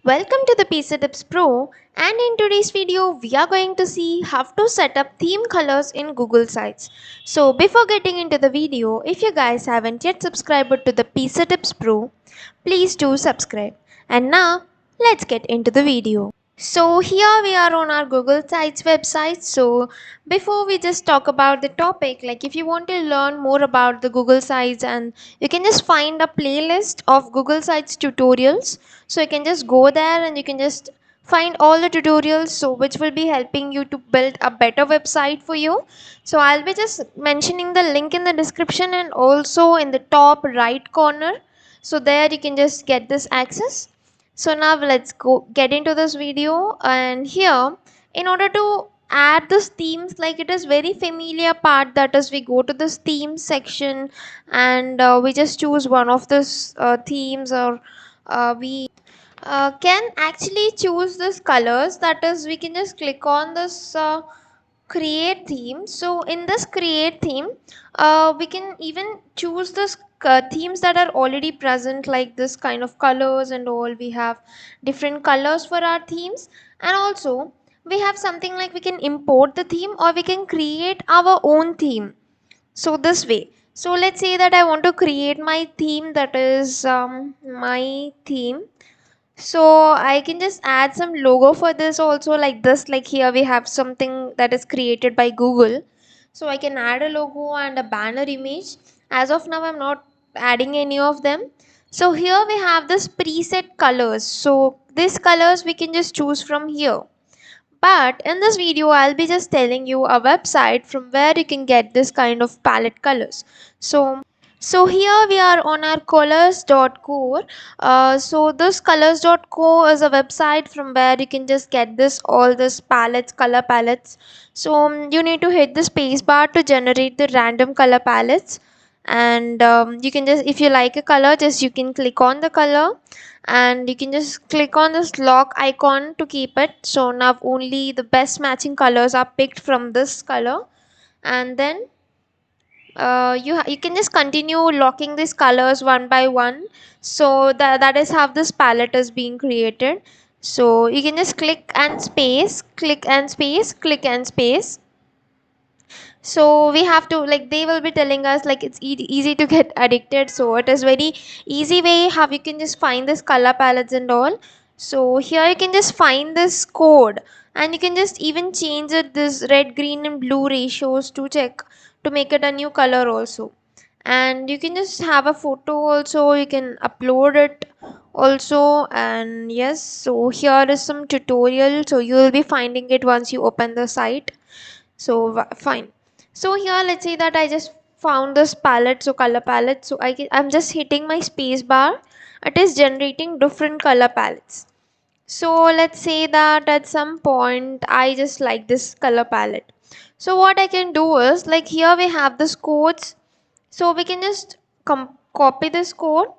Welcome to the PC Tips Pro, and in today's video we are going to see how to set up theme colors in Google Sites. So before getting into the video, if you guys haven't yet subscribed to the PC Tips Pro, please do subscribe. And now let's get into the video. So here we are on our Google Sites website. So before we just talk about the topic, like if you want to learn more about the Google Sites, and you can just find a playlist of Google Sites tutorials. So you can just go there and you can just find all the tutorials, so which will be helping you to build a better website for you. So I'll be just mentioning the link in the description and also in the top right corner. So there you can just get this access. So now let's go get into this video. And here, in order to add this themes, like it is very familiar part, that is we go to this theme section and we just choose one of this themes, or we can actually choose this colors, that is we can just click on this create theme. So in this create theme, we can even choose this themes that are already present, like this kind of colors and all. We have different colors for our themes, and also we have something like we can import the theme or we can create our own theme. So this way, so let's say that I want to create my theme, that is my theme. So I can just add some logo for this also, like this, like here we have something that is created by Google. So I can add a logo and a banner image. As of now I'm not adding any of them. So here we have this preset colors, so these colors we can just choose from here. But in this video, I'll be just telling you a website from where you can get this kind of palette colors. So here we are on our colors.co. So this colors.co is a website from where you can just get this all this palettes, color palettes. So you need to hit the space bar to generate the random color palettes. And you can just, if you like a color, just you can click on the color and you can just click on this lock icon to keep it. So now only the best matching colors are picked from this color, and then you can just continue locking these colors one by one. So that is how this palette is being created. So you can just click and space, click and space, click and space. So we have to, like, they will be telling us like it's easy to get addicted. So it is very easy way how you can just find this color palettes and all. So here you can just find this code, and you can just even change it, this red, green and blue ratios to check to make it a new color also. And you can just have a photo also, you can upload it also. And yes, so here is some tutorial, so you will be finding it once you open the site. So fine. So here let's say that I just found this palette, so color palette. So I'm just hitting my space bar. It is generating different color palettes. So let's say that at some point I just like this color palette. So what I can do is, like, here we have this codes. So we can just copy this code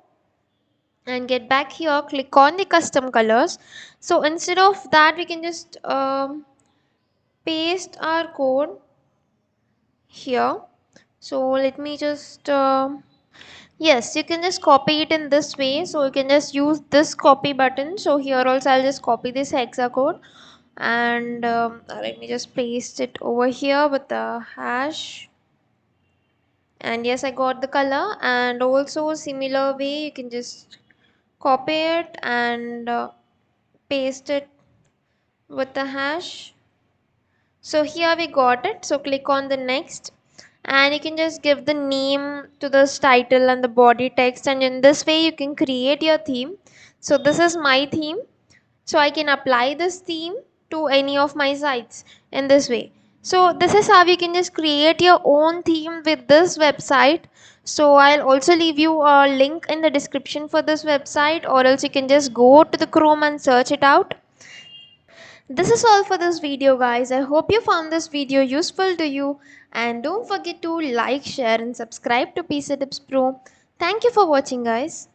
and get back here, click on the custom colors. So instead of that, we can just paste our code here. So let me just yes, you can just copy it in this way. So you can just use this copy button. So here also I'll just copy this hexa code, and let me just paste it over here with the hash. And yes, I got the color. And also similar way, you can just copy it and paste it with the hash. So here we got it. So click on the next, and you can just give the name to this title and the body text, and in this way you can create your theme. So this is my theme, so I can apply this theme to any of my sites in this way. So this is how you can just create your own theme with this website. So I'll also leave you a link in the description for this website, or else you can just go to the Chrome and search it out. This is all for this video, guys. I hope you found this video useful to you, and don't forget to like, share and subscribe to PC Tips Pro. Thank you for watching, guys.